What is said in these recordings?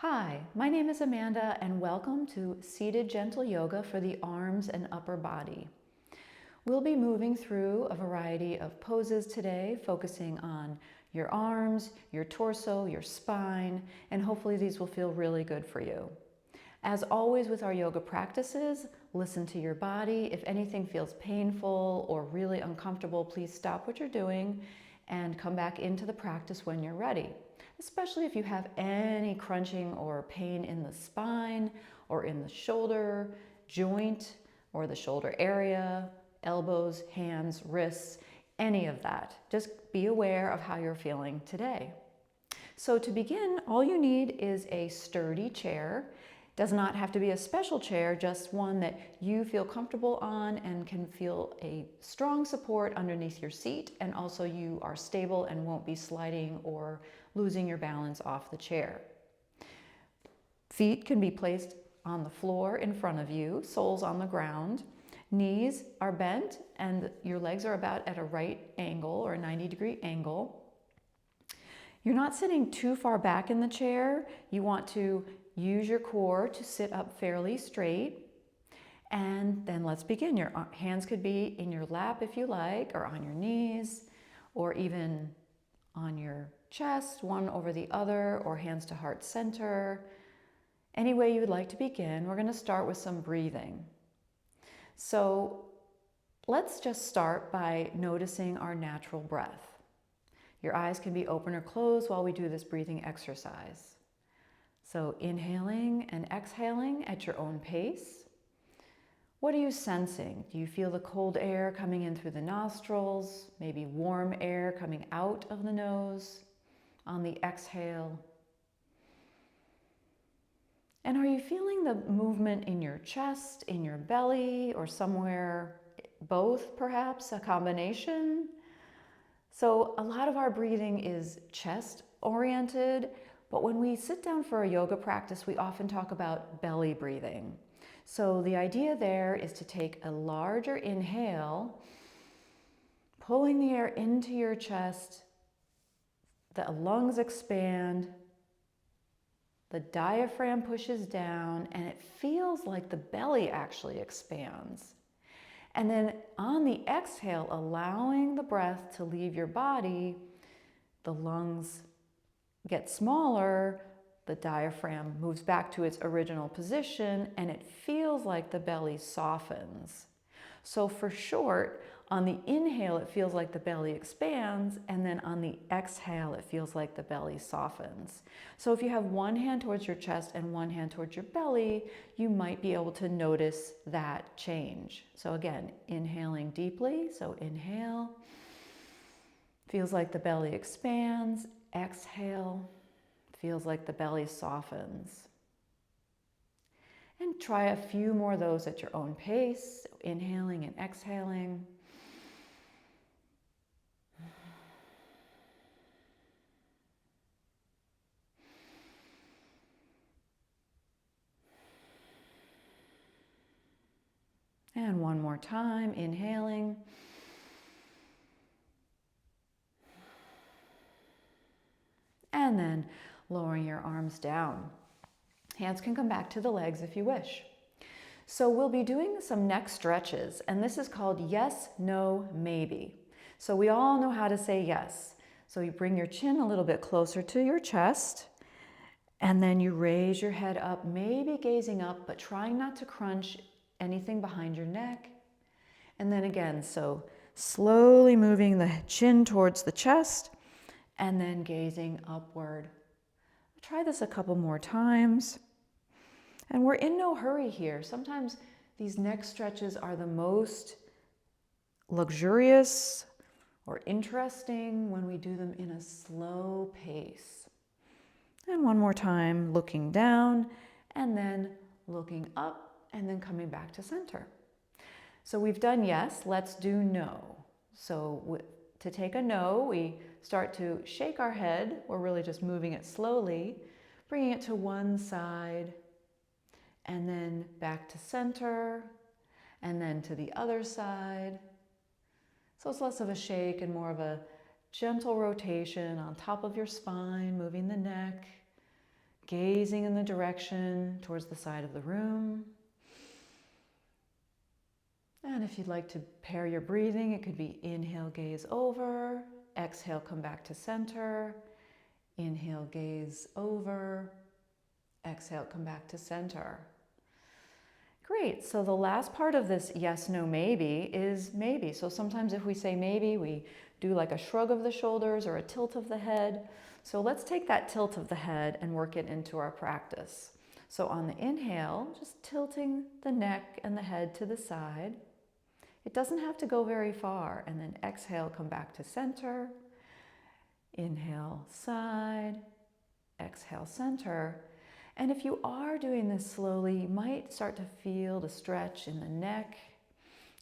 Hi, my name is Amanda and welcome to Seated Gentle Yoga for the arms and upper body. We'll be moving through a variety of poses today, focusing on your arms, your torso, your spine, and hopefully these will feel really good for you. As always with our yoga practices, listen to your body. If anything feels painful or really uncomfortable, please stop what you're doing and come back into the practice when you're ready. Especially if you have any crunching or pain in the spine or in the shoulder joint or the shoulder area, elbows, hands, wrists, any of that. Just be aware of how you're feeling today. So to begin, all you need is a sturdy chair. Does not have to be a special chair, just one that you feel comfortable on and can feel a strong support underneath your seat, and also you are stable and won't be sliding or losing your balance off the chair. Feet can be placed on the floor in front of you, soles on the ground. Knees are bent and your legs are about at a right angle or a 90-degree angle. You're not sitting too far back in the chair. You want to use your core to sit up fairly straight. And then let's begin. Your hands could be in your lap if you like, or on your knees, or even on your chest, one over the other, or hands to heart center. Any way you would like to begin. We're going to start with some breathing. So let's just start by noticing our natural breath. Your eyes can be open or closed while we do this breathing exercise. So inhaling and exhaling at your own pace. What are you sensing? Do you feel the cold air coming in through the nostrils? Maybe warm air coming out of the nose on the exhale? And are you feeling the movement in your chest, in your belly, or somewhere, both perhaps, a combination? So a lot of our breathing is chest oriented, but when we sit down for a yoga practice, we often talk about belly breathing. So the idea there is to take a larger inhale, pulling the air into your chest, the lungs expand, the diaphragm pushes down, and it feels like the belly actually expands. And then on the exhale, allowing the breath to leave your body, the lungs get smaller, the diaphragm moves back to its original position, and it feels like the belly softens. So for short, on the inhale, it feels like the belly expands, and then on the exhale, it feels like the belly softens. So if you have one hand towards your chest and one hand towards your belly, you might be able to notice that change. So again, inhaling deeply, so inhale, feels like the belly expands, exhale, feels like the belly softens. And try a few more of those at your own pace, inhaling and exhaling. And one more time, inhaling. And then lowering your arms down. Hands can come back to the legs if you wish. So we'll be doing some neck stretches, and this is called yes, no, maybe. So we all know how to say yes. So you bring your chin a little bit closer to your chest, and then you raise your head up, maybe gazing up, but trying not to crunch anything behind your neck. And then again, so slowly moving the chin towards the chest, and then gazing upward. Try this a couple more times. And we're in no hurry here. Sometimes these neck stretches are the most luxurious or interesting when we do them in a slow pace. And one more time, looking down and then looking up and then coming back to center. So we've done yes, let's do no. So to take a no, we start to shake our head. We're really just moving it slowly, bringing it to one side, and then back to center, and then to the other side. So it's less of a shake and more of a gentle rotation on top of your spine, moving the neck, gazing in the direction towards the side of the room. And if you'd like to pair your breathing, it could be inhale, gaze over, exhale, come back to center, inhale, gaze over, exhale, come back to center. Great, so the last part of this yes, no, maybe is maybe. So sometimes if we say maybe, we do like a shrug of the shoulders or a tilt of the head. So let's take that tilt of the head and work it into our practice. So on the inhale, just tilting the neck and the head to the side. It doesn't have to go very far. And then exhale, come back to center. Inhale, side. Exhale, center. And if you are doing this slowly, you might start to feel the stretch in the neck,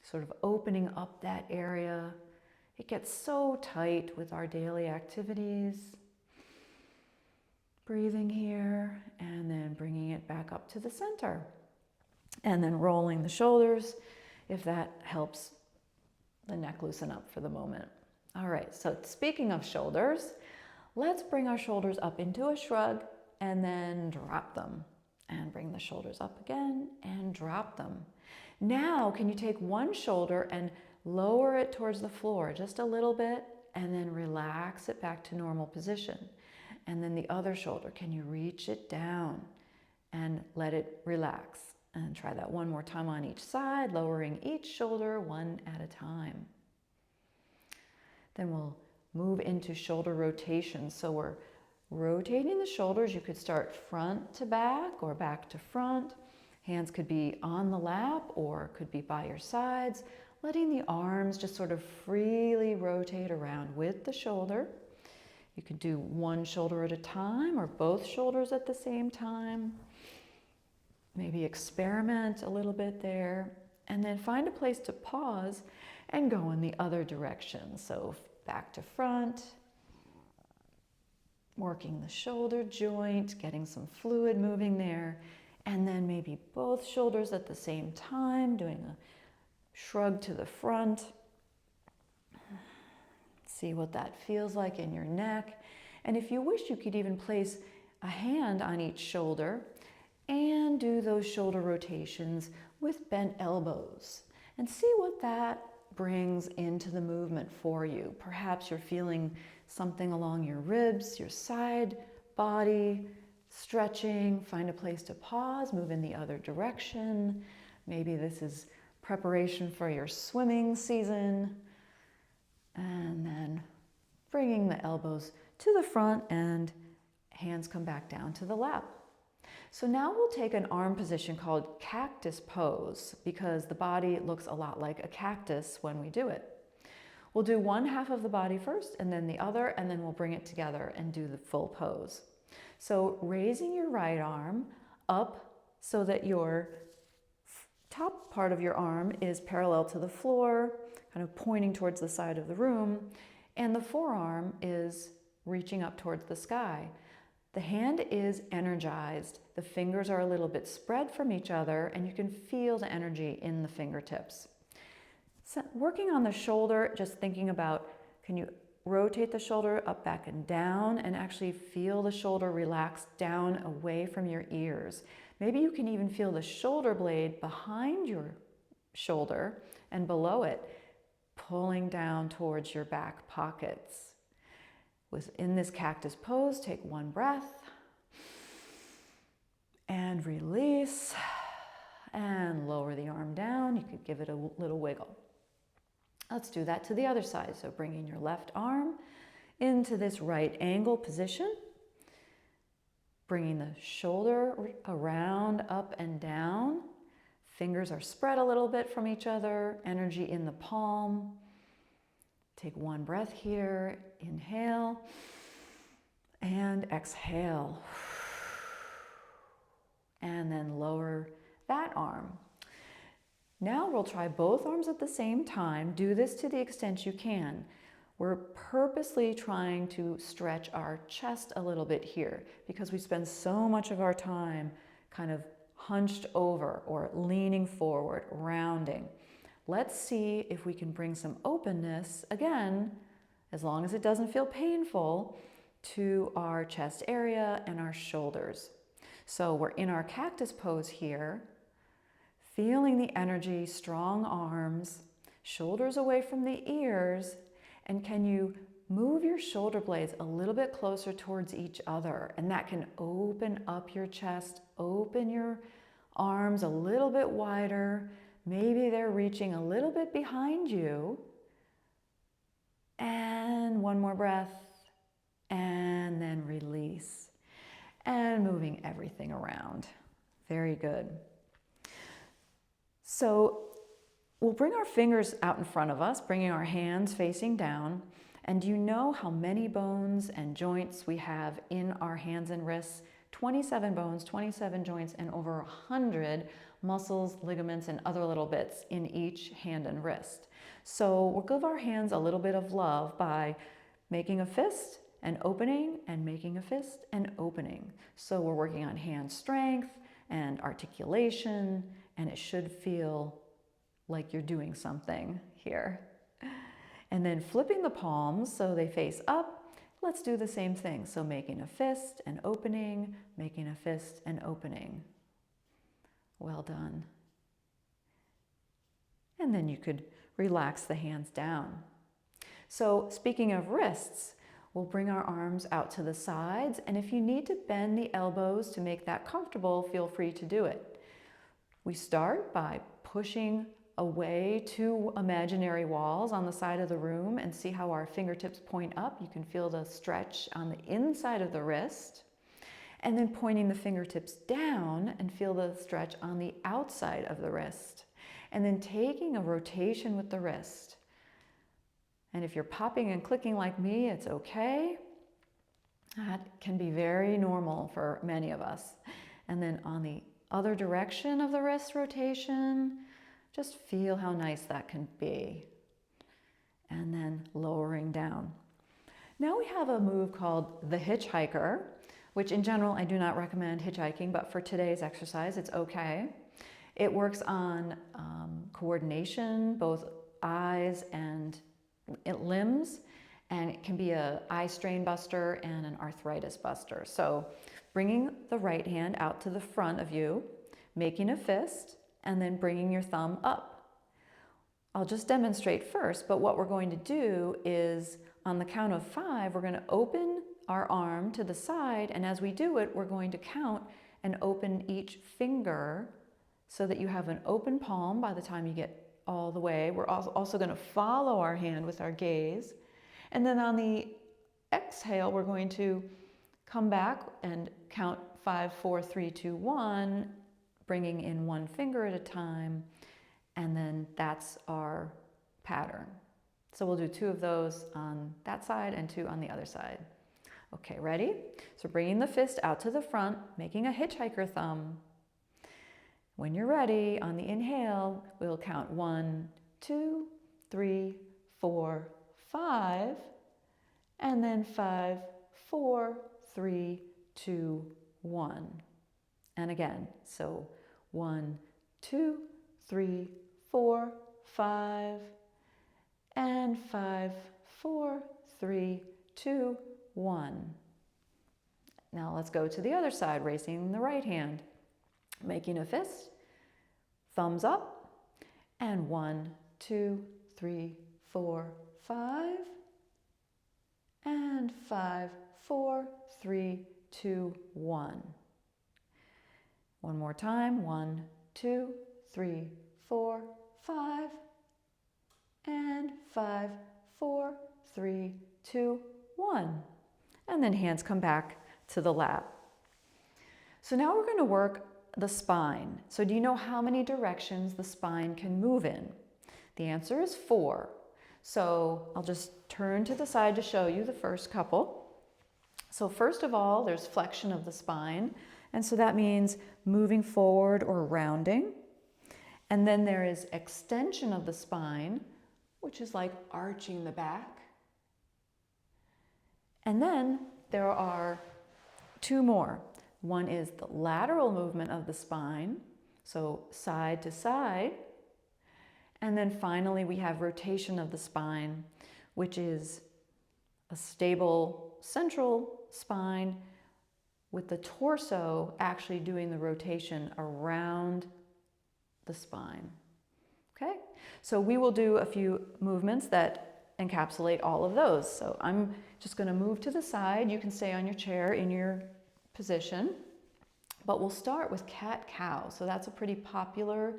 sort of opening up that area. It gets so tight with our daily activities. Breathing here and then bringing it back up to the center. And then rolling the shoulders if that helps the neck loosen up for the moment. All right, so speaking of shoulders, let's bring our shoulders up into a shrug and then drop them. And bring the shoulders up again and drop them. Now, can you take one shoulder and lower it towards the floor just a little bit and then relax it back to normal position? And then the other shoulder, can you reach it down and let it relax? And try that one more time on each side, lowering each shoulder one at a time. Then we'll move into shoulder rotation. So we're rotating the shoulders. You could start front to back or back to front. Hands could be on the lap or could be by your sides, letting the arms just sort of freely rotate around with the shoulder. You could do one shoulder at a time or both shoulders at the same time. Maybe experiment a little bit there, and then find a place to pause and go in the other direction. So back to front, working the shoulder joint, getting some fluid moving there, and then maybe both shoulders at the same time, doing a shrug to the front. See what that feels like in your neck. And if you wish, you could even place a hand on each shoulder and do those shoulder rotations with bent elbows and see what that brings into the movement for you. Perhaps you're feeling something along your ribs, your side body, stretching. Find a place to pause, move in the other direction. Maybe this is preparation for your swimming season. And then bringing the elbows to the front and hands come back down to the lap. So now we'll take an arm position called cactus pose because the body looks a lot like a cactus when we do it. We'll do one half of the body first and then the other, and then we'll bring it together and do the full pose. So raising your right arm up so that your top part of your arm is parallel to the floor, kind of pointing towards the side of the room, and the forearm is reaching up towards the sky. The hand is energized. The fingers are a little bit spread from each other, and you can feel the energy in the fingertips. So working on the shoulder, just thinking about, can you rotate the shoulder up, back, and down, and actually feel the shoulder relax down away from your ears. Maybe you can even feel the shoulder blade behind your shoulder and below it, pulling down towards your back pockets. In this cactus pose, take one breath and release and lower the arm down. You could give it a little wiggle. Let's do that to the other side. So bringing your left arm into this right angle position, bringing the shoulder around, up and down. Fingers are spread a little bit from each other, energy in the palm. Take one breath here, inhale, and exhale. And then lower that arm. Now we'll try both arms at the same time. Do this to the extent you can. We're purposely trying to stretch our chest a little bit here because we spend so much of our time kind of hunched over or leaning forward, rounding. Let's see if we can bring some openness, again, as long as it doesn't feel painful, to our chest area and our shoulders. So we're in our cactus pose here, feeling the energy, strong arms, shoulders away from the ears, and can you move your shoulder blades a little bit closer towards each other, and that can open up your chest, open your arms a little bit wider. Maybe they're reaching a little bit behind you. And one more breath, and then release. And moving everything around. Very good. So we'll bring our fingers out in front of us, bringing our hands facing down. And do you know how many bones and joints we have in our hands and wrists? 27 bones, 27 joints, and over 100 muscles, ligaments, and other little bits in each hand and wrist. So we'll give our hands a little bit of love by making a fist and opening, and making a fist and opening. So we're working on hand strength and articulation, and it should feel like you're doing something here. And then flipping the palms so they face up. Let's do the same thing. So making a fist and opening, making a fist and opening. Well done. And then you could relax the hands down. So speaking of wrists, we'll bring our arms out to the sides, and if you need to bend the elbows to make that comfortable, feel free to do it. We start by pushing away two imaginary walls on the side of the room and see how our fingertips point up. You can feel the stretch on the inside of the wrist, and then pointing the fingertips down and feel the stretch on the outside of the wrist, and then taking a rotation with the wrist. And if you're popping and clicking like me, it's okay. That can be very normal for many of us. And then on the other direction of the wrist rotation, just feel how nice that can be. And then lowering down. Now we have a move called the hitchhiker, which in general I do not recommend hitchhiking, but for today's exercise it's okay. It works on coordination, both eyes and limbs, and it can be an eye strain buster and an arthritis buster. So bringing the right hand out to the front of you, making a fist, and then bringing your thumb up. I'll just demonstrate first, but what we're going to do is on the count of 5, we're going to open our arm to the side, and as we do it, we're going to count and open each finger so that you have an open palm by the time you get all the way. We're also going to follow our hand with our gaze. And then on the exhale, we're going to come back and count 5, 4, 3, 2, 1, bringing in one finger at a time. And then that's our pattern. So we'll do 2 of those on that side and 2 on the other side. Okay, ready? So bringing the fist out to the front, making a hitchhiker thumb. When you're ready, on the inhale, we'll count 1, 2, 3, 4, 5, and then 5, 4, 3, 2, 1. And again, so 1, 2, 3, 4, 5, and 5, 4, 3, 2, 1. Now let's go to the other side, raising the right hand. Making a fist, thumbs up, and 1, 2, 3, 4, 5, and 5, 4, 3, 2, 1. One more time, 1, 2, 3, 4, 5, and 5, 4, 3, 2, 1. And then hands come back to the lap. So now we're going to work the spine. So do you know how many directions the spine can move in? The answer is 4. So I'll just turn to the side to show you the first couple. So first of all, there's flexion of the spine. And so that means moving forward or rounding. And then there is extension of the spine, which is like arching the back. And then there are 2 more. One is the lateral movement of the spine, so side to side. And then finally we have rotation of the spine, which is a stable central spine with the torso actually doing the rotation around the spine. Okay, so we will do a few movements that encapsulate all of those. So I'm just going to move to the side. You can stay on your chair in your position, but we'll start with cat-cow. So that's a pretty popular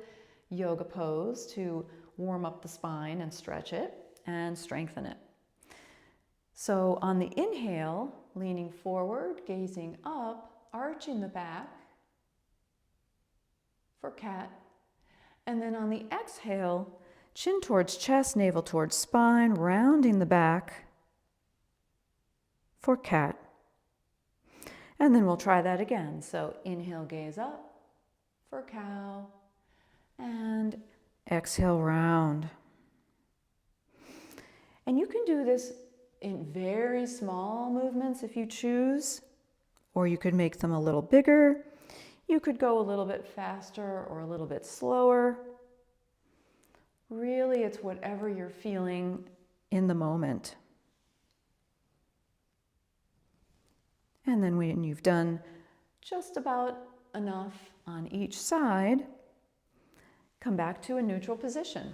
yoga pose to warm up the spine and stretch it and strengthen it. So on the inhale, leaning forward, gazing up, arching the back for cat. And then on the exhale, chin towards chest, navel towards spine, rounding the back for cat. And then we'll try that again. So inhale, gaze up for cow, and exhale, round. And you can do this in very small movements if you choose, or you could make them a little bigger. You could go a little bit faster or a little bit slower. Really, it's whatever you're feeling in the moment. And then when you've done just about enough on each side, come back to a neutral position.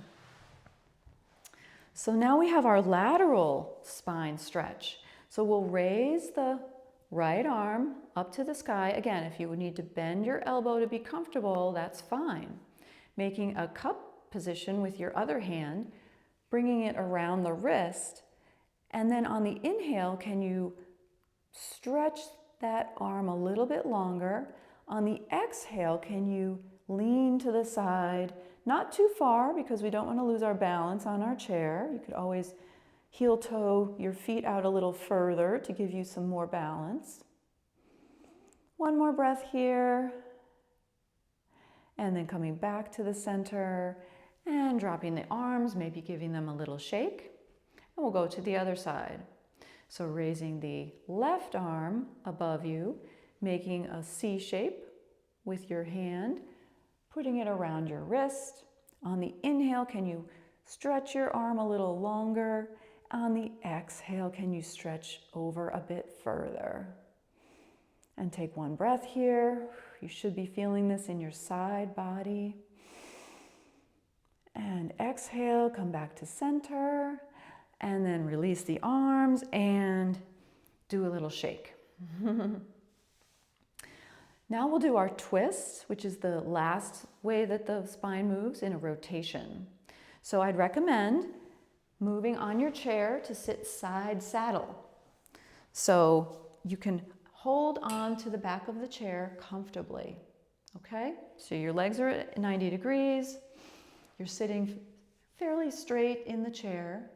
So now we have our lateral spine stretch. So we'll raise the right arm up to the sky. Again, if you would need to bend your elbow to be comfortable, that's fine. Making a cup position with your other hand, bringing it around the wrist, and then on the inhale, can you stretch that arm a little bit longer? On the exhale, can you lean to the side? Not too far, because we don't want to lose our balance on our chair. You could always heel toe your feet out a little further to give you some more balance. One more breath here. And then coming back to the center and dropping the arms, maybe giving them a little shake. And we'll go to the other side. So raising the left arm above you, making a C shape with your hand, putting it around your wrist. On the inhale, can you stretch your arm a little longer? On the exhale, can you stretch over a bit further? And take one breath here. You should be feeling this in your side body. And exhale, come back to center. And then release the arms and do a little shake. Now we'll do our twist, which is the last way that the spine moves in a rotation. So I'd recommend moving on your chair to sit side saddle. So you can hold on to the back of the chair comfortably, okay? So your legs are at 90 degrees. You're sitting fairly straight in the chair.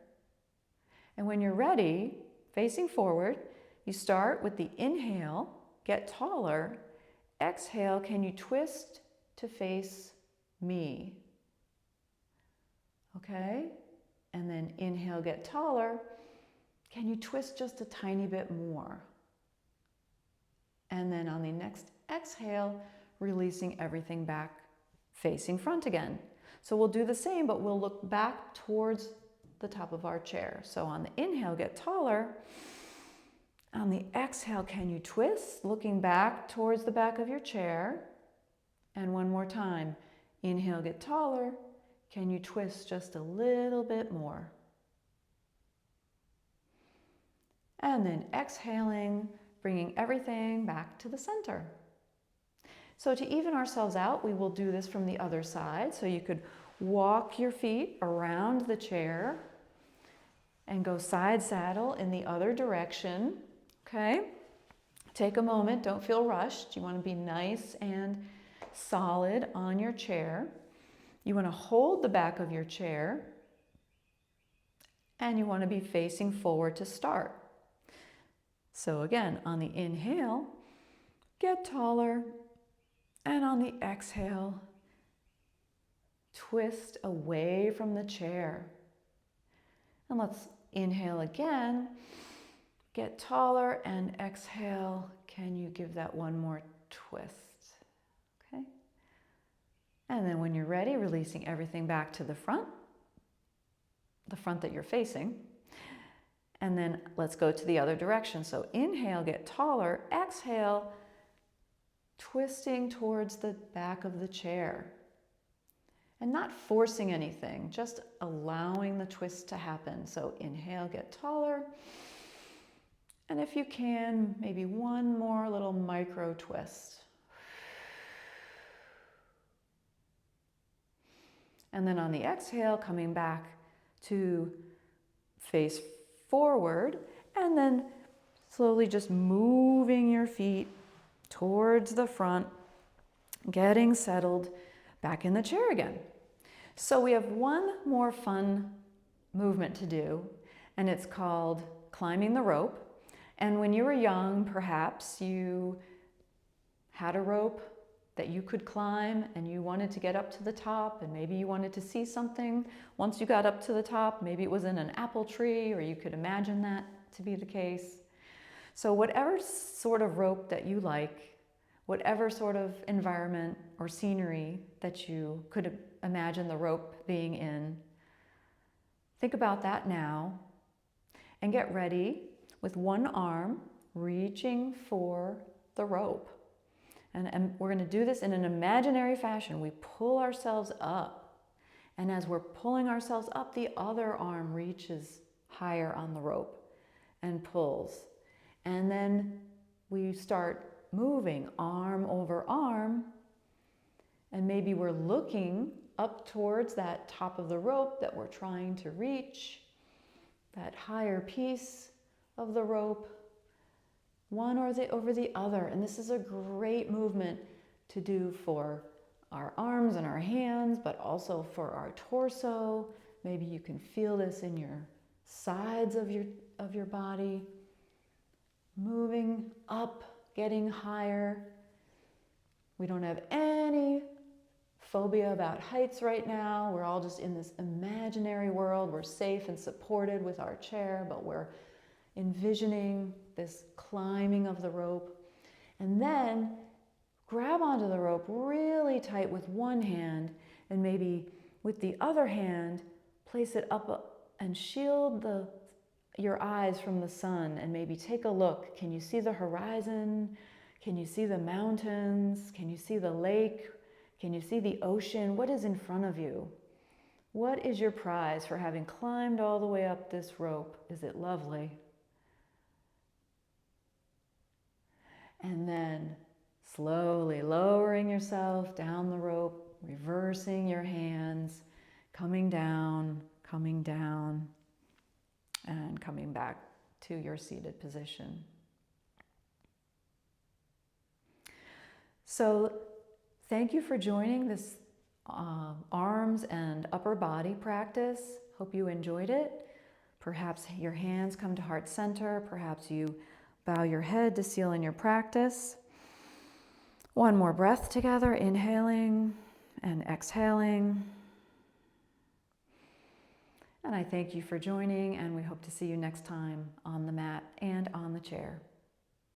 And when you're ready, facing forward, you start with the inhale, get taller. Exhale, can you twist to face me? Okay? And then inhale, get taller. Can you twist just a tiny bit more? And then on the next exhale, releasing everything back, facing front again. So we'll do the same, but we'll look back towards the top of our chair. So on the inhale, get taller. On the exhale, can you twist, looking back towards the back of your chair? And one more time. Inhale, get taller. Can you twist just a little bit more? And then exhaling, bringing everything back to the center. So to even ourselves out, we will do this from the other side. So you could walk your feet around the chair and go side saddle in the other direction. Okay? Take a moment, don't feel rushed. You want to be nice and solid on your chair. You want to hold the back of your chair, and you want to be facing forward to start. So again, on the inhale, get taller, and on the exhale, twist away from the chair. And let's inhale again. Get taller, and exhale. Can you give that one more twist? Okay. And then when you're ready, releasing everything back to the front that you're facing. And then let's go to the other direction. So inhale, get taller. Exhale, twisting towards the back of the chair. And not forcing anything, just allowing the twist to happen. So inhale, get taller. And if you can, maybe one more little micro twist. And then on the exhale, coming back to face forward, and then slowly just moving your feet towards the front, getting settled back in the chair again. So we have one more fun movement to do, and it's called climbing the rope. And when you were young, perhaps you had a rope that you could climb and you wanted to get up to the top, and maybe you wanted to see something once you got up to the top. Maybe it was in an apple tree, or you could imagine that to be the case. So whatever sort of rope that you like, whatever sort of environment or scenery that you could imagine the rope being in, think about that now and get ready with one arm reaching for the rope. And we're going to do this in an imaginary fashion. We pull ourselves up. And as we're pulling ourselves up, the other arm reaches higher on the rope and pulls. And then we start moving arm over arm. And maybe we're looking up towards that top of the rope that we're trying to reach, that higher piece of the rope, one over the other. And this is a great movement to do for our arms and our hands, but also for our torso. Maybe you can feel this in your sides of your body, moving up, getting higher. We don't have any phobia about heights right now. We're all just in this imaginary world. We're safe and supported with our chair, but we're envisioning this climbing of the rope. And then grab onto the rope really tight with one hand, and maybe with the other hand, place it up and shield your eyes from the sun, and maybe take a look. Can you see the horizon? Can you see the mountains? Can you see the lake? Can you see the ocean? What is in front of you? What is your prize for having climbed all the way up this rope? Is it lovely? And then slowly lowering yourself down the rope, reversing your hands, coming down, and coming back to your seated position. So thank you for joining this arms and upper body practice. Hope you enjoyed it. Perhaps your hands come to heart center. Perhaps you bow your head to seal in your practice. One more breath together, inhaling and exhaling. And I thank you for joining, and we hope to see you next time on the mat and on the chair.